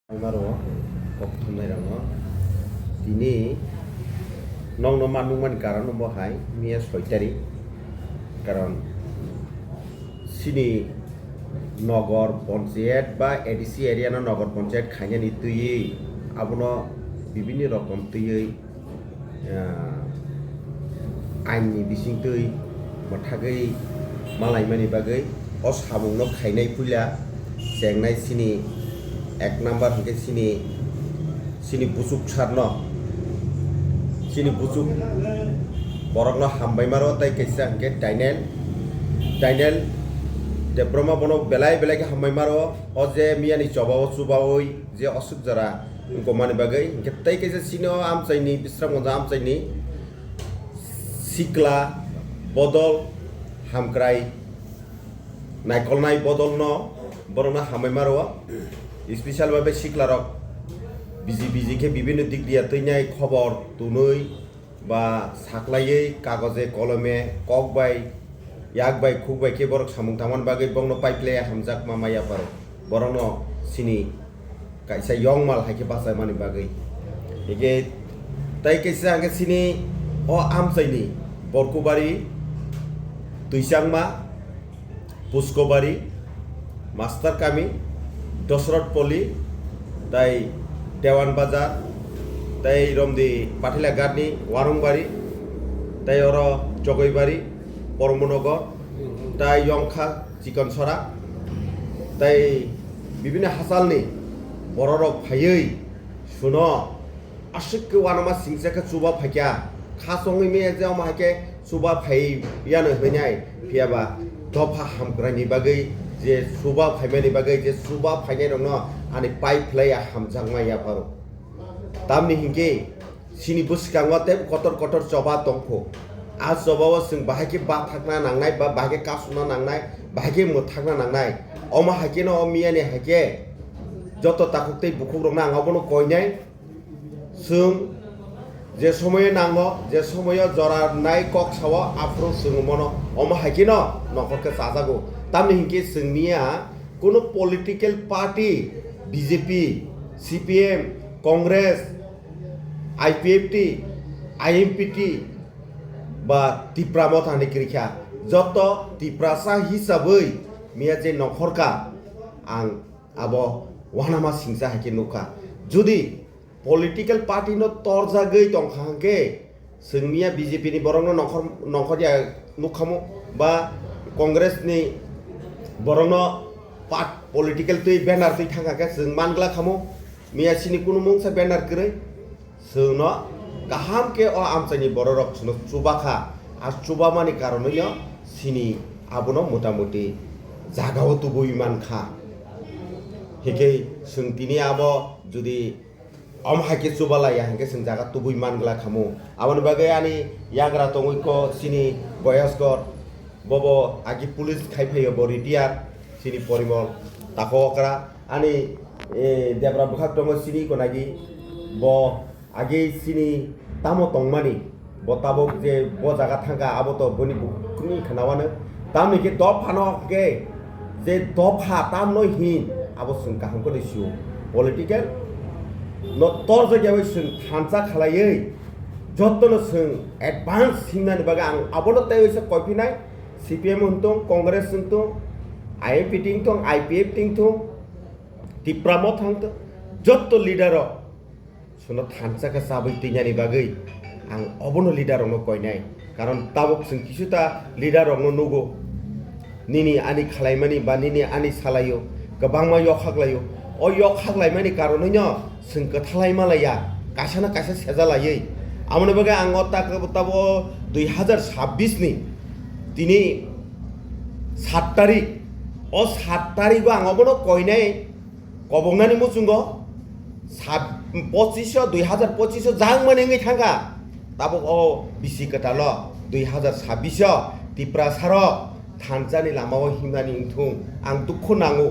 Maro kok thumai ramo tini nong no manungman karon bo hai mia 6 tarik karon sini নগর পঞ্চায়েত বা ADC area না নগর পঞ্চায়েত খাইনি তুই আবনো বিভিন্ন রকম তুই আইননি বিসিং তুই মথাগৈ মালাইমানি বাগৈ অ সাবুংনো খাইনাই ফুইলা চেংনাই সিনি এক নাম্বার হকে সিনি বুসুক সারন সিনি বুসুক বরংনো হামবাই মারো তাই কেসা হকে ডাইনেল Debroma bono belai ke hamai maro oje miani cobawo subawoi je osuk jara ngomani bagai ketai ke sino am chaini bisram gonja am chaini sikla bodol hamkrai naikolnai bodol no borona hamai maro special babe sikla rok biji ke bibino dik dia teinai khobor tunui ba saklaiei kagoje kolome kokbai yak bai khuk bai ke borok samung taman bagai bongno pipeline hamjak mamaya paro borokno sini kaisa yong mal haike basai mani bagai ege tai kaisa ange sini o amchaini borkubari tuisangma puskobari master kami dosrot poli tai dewan bazar tai romdi patila gadni warungbari tai oro jogoibari Paramnagar তাই ইয়ংখা চিকন সরা তাই বিভিন্ন হাসালনি বড়রক ফাইयै শুনো আশিক ওয়ানামা সিংসাকে চুবা ফাইকা খাসংই মে যে মাকে চুবা phi ইয়ানো হইনাই ফিয়াবা দফা হামগ্রানি বাগৈ যে চুবা ফাইমানি বাগৈ যে চুবা ফাইনাই দङ আনি পাইপ ফ্লাই হামজাংমাইয়া পারো তামনি হিंगे सिनि बुसकांगते कटर चबा दंखो आज जबाव जों बाहायके बा थाकना नांनाय बा बाहायके कासुना नांनाय बाहायके मोथाकना नांनाय अमा हायके न मियानि हायके जत ताकुते बुखुरंना आंगाबनो कयनाय जों जे समय नांगो जे समय जरा नाय कक साव आफ्रो जों मनो अमा हायके न नखरके साजागो तामनि हिंके जोंनिया कोनो political party BJP CPM Congress IPFT IMPT বা টিপ্রামত হানি ক্রিখা যত টিপ্রাসা হিসাबै মিয়া যে নখরকা আং আবো ওয়ানামা সিংসা হাকে নুকা যদি পলিটিক্যাল পার্টি ন তরজাগৈ দंखांगे जोंनिया बीजेपी नि बरंनो नखरिया नुखामो बा कांग्रेस नि बरंनो पार्ट पलिटिकल तै बैनार तै थांगाके जों मानग्ला खामो मिया सिनि कुनु मुंसा बैनार करे जोंनो kaham ke o amchani bororok suno chubakha ar chubamani karonyo sini abono motamuti jagao tubui mankha heke sung tini abo jodi amhake chubala ya heke sung jaga tubui mangla khamo aboni bagai ani yagra tongoi ko sini boyaskor bobo agi police khaiphayo bo retiar sini porimol takokra ani debra bukhak tongo sini ko nagi bo আগে সিনি তামো তংমানি বতাবক যে ব জায়গা থাকা আবত বনি বুকুনি খানাওয়ানো তামনিকে দপ ফানকে যে দফা তাম নই হিন আবো जों काहामको दिसु पलिटिकल न तर जायगायाव जों थानसा खालायै जत्तनो जों एडभान्स हिंनानि बागै आं आबोनो तायसे कयफिनाय सीपीएम हंतों कांग्रेस हंतों आईएमपी टिंगथों आईपीएफ टिंगथों टिप्रामो थांतो जत्तो लिडार सुनो थानसा का साबै ति냐नि बागै आं अबनो लिडारनो कयनाय कारण ताबक जों किसुता लिडारनो नुगो निनि आनि खालायमानि बा निनि आनि सालायो गोबांमा यखागलायो अ यखागलायमानि कारनैनो जों गथालाय मालाया कासाना कासा सेजालायै आमने बागै आं ताबो 2026 नि दिनै 7 तारिख अ 7 तारिख आं अबनो कयनाय कबंनानि मुजुंगो 2025 जां मानेङै थांगा ताबो अ बिसि कटाल 2026 तिप्रासार थानजानि लामाव हिंनानि इंथुं आं दुख नांगौ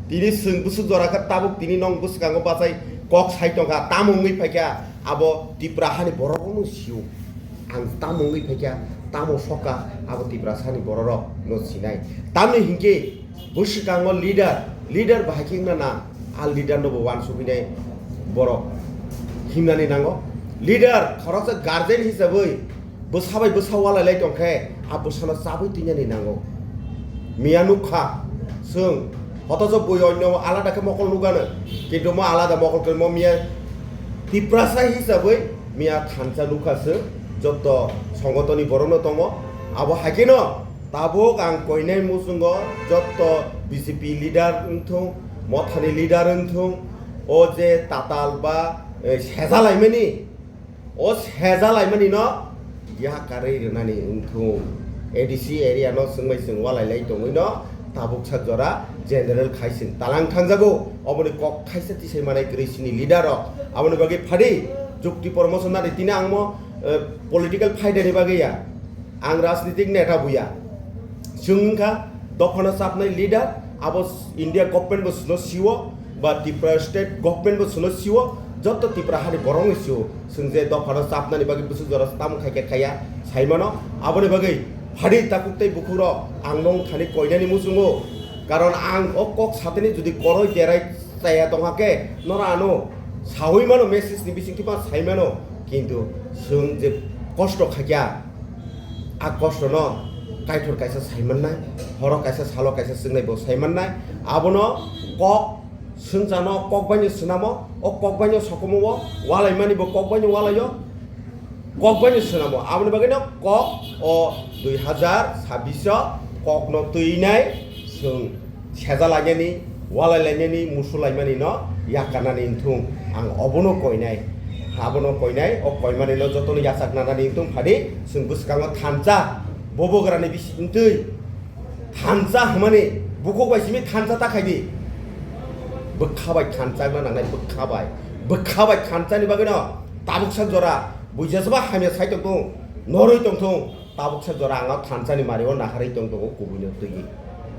दिनै जों बुसु जराखा ताबो दिनै नं बुसकांगो बासाय कक साइटंगा तामुङै फायका आबो तिप्राहानि बरबनो सिउ आं तामुङै फायका तामो सका आबो तिप्रासानि बररक न सिनाय तामनि हिंके बुसकांगो लिडार बाहायकिंना ना al leader no wan subine borok himnani nango leader khoroksa guardian hisabai bosabai bosawala lai tongkhe abosana sabai tinyani nango miyanukha sung হতজ বই অন্য আলাদাকে মকল নুগানো কিন্তু মো আলাদা মকল করে মো মিয়া তিপ্রাসা হিসাবে মিয়া থানসা নুখাসো যত সংগঠননি বরণ দङ আবো হাকিন তাবক আং কইনাই মুসুঙ্গ যত বিজেপি লিডার উনথুং মথানি লিডার উনথুং ও যে তাতাল বা সেজালাইমানি ও সেজালাইমানি ন ইহা কারে রেনানি উনথুং এডিসি এরিয়া ন সঙ্গমাই সঙ্গওয়ালাইলাই দङै ন tabuk sajora general khaisin talang thangjago oboni kok khaisa tisai manai gresini leader aboni bagi phadi jukti promotion na tina angmo political fighter ni bagi ya ang rajnitik neta buya sungkha dokhana sapnai leader abo india government bo suno siwo ba tripura state government bo suno siwo joto tripura hari borong siwo sungje dokhana sapnani bagi busu jora tam khaike khaya saimano aboni bagi হাড়ি তাকুতেই বুকুর Ao Nang Thani কইনানি মুসুঙ্গো কারণ আং ও cock সাথেনি যদি করই দেরাই চাইয়া দহাকে নরা আনো সাহই মানো message নি বিসিং কিবা সাই মানো কিন্তু जों যে কষ্ট খাকিয়া আ কষ্ট ন কাইথর কাইসা সাইমান নাই হর কাইসা সালো কাইসা সিংনাই ব সাইমান নাই আবনো কক সুনজানো কক বাইনি সুনামো ও কক বাইনি সকমো ওয়ালাইমানি ব কক বাইনি ওয়ালাইयो কক বাইনি সুনামো আবনি বাগিনো কক ও 2026 কক ন তুইনাই जों সেজালাইনি ওয়ালাইলাইনি মুসুলাইমানি ন ইয়াকানানি ইনথুং আং অবনো কইনাই হাবনো কইনাই ও কইমানি ন যতনি ইয়াসাক নানানি ইনথুং ফাদি जों বুসকাঙ্গ থানজা ববগ্রানি বিসিনতৈ থানজা হামানি বুকক বাইসিমি থানজা তাকাইদি বখাবাই থানজা নানাই বখাবাই থানজাनि বাগैनो ताबुकसा जरा बुझासबा हामिया साइतों दं नरै दंथों ताबुकसा जरा आंगा थानजानि मारियाव नाहारै दं गुबुनो तैगि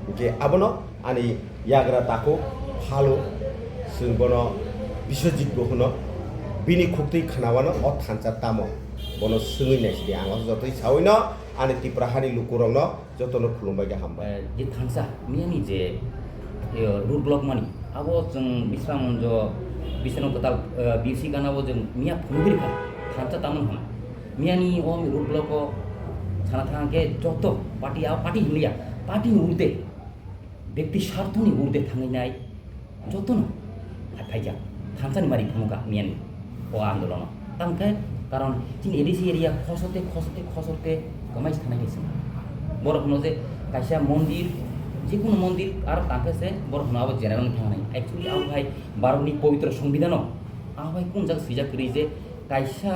ओके आबनो आनि याग्रा ताको फालो जों बनो बिश्वजित गहनो बिनि खुक्तै खानावानो अ थानजा तामो बनो सोङै नायसि आंगा जतै सावैनो आनि तिप्राहानि लुकुरंनो जतनो खुलुमबाय गाहामबाय जे थानसा मियानि जे रुट ब्लक मानि आबो जों बिस्राम जो बिसनो टोटाल बिसि गानाबो जों मिया फुलगिरिखा थानसा तामन हम मियानि ओ रुट ब्लक साना थांगे जत पार्टी हिलिया पार्टी उर्दे व्यक्ति स्वार्थनि उर्दे थांनाय जतन फाइजा थानसानि मारि फुमुगा मियानि ओ आन्दोलन तामके कारण जों एडिसि एरिया खसते गमाइस थानाय हिसाब बरफनो जे कायसा मन्दिर जिकुनु मन्दिर आरो तांकेसे बरफनो आबो जेनेरेल थांनाय एक्चुअली आव भाई भारतनि पवित्र संविधान आव भाई कोन जाग सिजा करि जे कायसा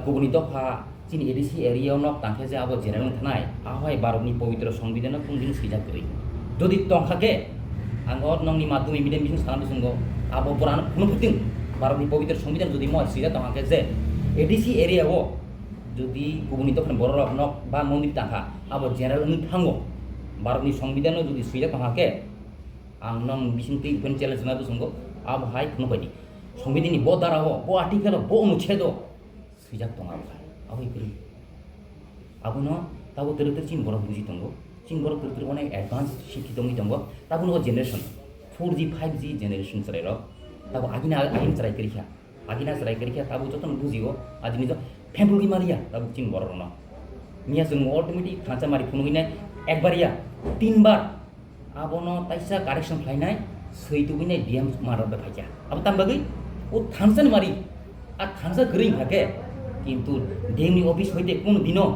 गुबुनि दफा जों एडिसि एरिया न तांकेसे आबो जेनेरेल थानाय आव भाई भारतनि पवित्र संविधान कोन दिन सिजा करि যদি তংখাকে আঙ্গর নংনি মাধ্যমে মিডিয়াম বিজনেস খালামতে সঙ্গ আবো পুরান কোনো ফিটিং ভারতনি পবিত্র সংবিধান যদি মই সিজা তংখাকে যে এডিসি এরিয়াও যদি গুবুনি তখন বড় নক বা মন্দির তাঙ্কা আবো জেনারেল নি থাঙ্গো ভারতনি সংবিধানও যদি সিজা তংখাকে আং নং বিসিংতি ওপেন চ্যালেঞ্জ না সঙ্গ আবো হাই কোনো পাইনি সংবিধাননি ব দ্বারাও ব আর্টিকেল ব অনুচ্ছেদ সিজা তংা আবো ইকরি আবো ন তাবো তেরতে চিন বড় বুঝি তঙ্গো चिन बर तर अनेक एडभान्स शिक्षित दङ ताबो न जेनेरेशन 4G 5G जेनेरेशन चलाइर ताबो आगिना चलाइ करिखा ताबो जतन बुझियो आज निज फेब्रुअरी मारिया ताबो चिन बर न मिया जों अटोमेटिक थांचा मारि फुनुइना एक बारिया 3 बार आबो न ताइसा कारेक्सन फ्लाइनाय सैतुबिनाय डीएम मारब फाइजा अब तामबागै ओ थांचान मारि आ थांचा गरै भागे किन्तु डीएमनि अफिस हइते कोन दिनो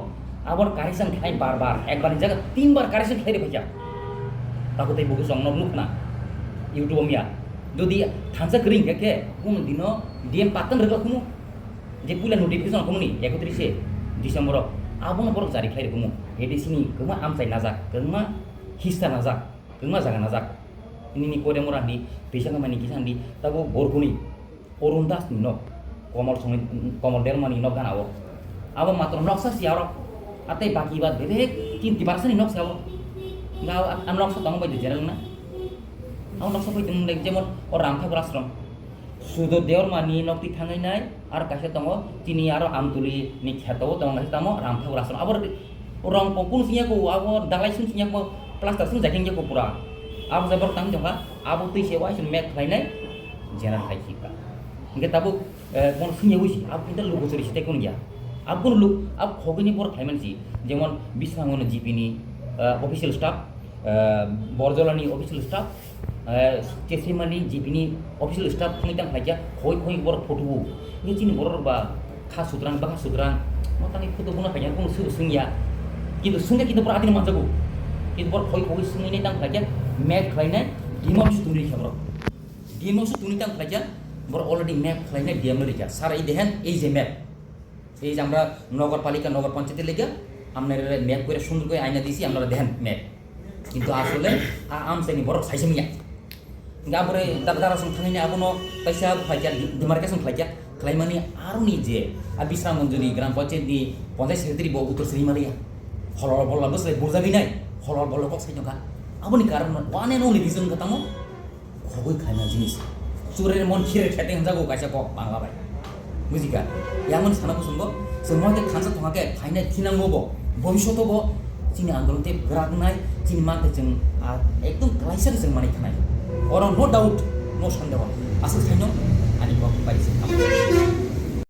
आबर कारेक्सन खाइ बार एक बार जगह 3 बार कारेक्सन खाइ रे भैया ताको तै बुगु संग नुखना यूट्यूब मिया जदि थांसा करिं के कोन दिनो डीएम पातन रग खुमु जे पुला नोटिफिकेशन खुमुनि 31 डिसेम्बर आबन बर जारि खाइ रे खुमु एडिसिनि गोमा आमसाइ नाजा गोमा हिस्सा नाजा गोमा जागा नाजा इनिनि कोरे मोरानि बेसांगा मानि किसानदि ताबो बरखुनि अरुण दास नि न कमल देरमानि न गानावो आबो मात्र नक्सा सियारो आते बाकी बात बेले किंति बारसनि नक्सा हो गाव आम नक्सा तंग बायदि जेनेरेल ना आव नक्सा फैदों लाइक जेमन अ रामठाकुर आश्रम सुदो देवर मानि नक्ति थांगायनाय आरो कासे दङ तिनि आरो आमतुलि नि खेताव दङ कासे दङ रामठाकुर आश्रम आबर रं पकुन सियाको आबो दालाइसिन सियाको प्लास्टार सिन जाखेंगे को पुरा आबो जबर तां जंगा आबो तै सेवा सिन मेक खाइनाय জেনারেল হাই হিকা ইনকে তাবো কোন সিনিয়া বুঝি আপ কিন্তু লোক চুরি সেটা কোন গিয়া আপ কোন লোক আপ খগনি বড় খাইমানছি যেমন বিশ্বঙ্গন জিপিনি অফিসিয়াল স্টাফ বরজলানি অফিসিয়াল স্টাফ চেসিমানি জিপিনি অফিসিয়াল স্টাফ খাইতাম খাইয়া খই খই বড় photo ini cini boror ba khas sudrang ba khas sudrang mo tangi foto buna kanya kono su sungya কিন্তু সঙ্গে কিন্তু পর আদিন মানজাগো কিন্তু পর খই খই সঙ্গে নেই তাম খাইয়া ম্যাপ খাইনাই ডিমম সুতুনি খাবর ডিমম সুতুনি তাম খাইয়া বর অলরেডি ম্যাপ খাইনাই ডিএম রেখা সারা এই দেখেন এই যে ম্যাপ এই যে আমরা নগরপালিকা নগর পঞ্চায়েতের লেগে আমরা ম্যাপ করে সুন্দর করে আইনা দিয়েছি আপনারা দেখেন ম্যাপ কিন্তু আসলে আমসাইনি বড় সাইসে মিয়া গাবরে দাদা সঙ্গে থাঙিনি আবনো পয়সা খাইয়া ডিমার্কেশন খাইয়া Klaimani aruni je abisra monjuni gram panchayat di panchayat secretary bo utur seri maria holol bolol bosle burja binai holol bolol kok sai joka aboni karon one and only reason katamo khoboi khaina jinis churer mon khire khete jago kaisa ko bangla bai bujika yamon sana ko sumbo semua khansa thongake khaina thinango bo bhobishyoto bo chini andolon te grak nai chini mate jeng ekdom klaisar jeng mani khanai or no doubt no sandeho asal khaino ani ko paise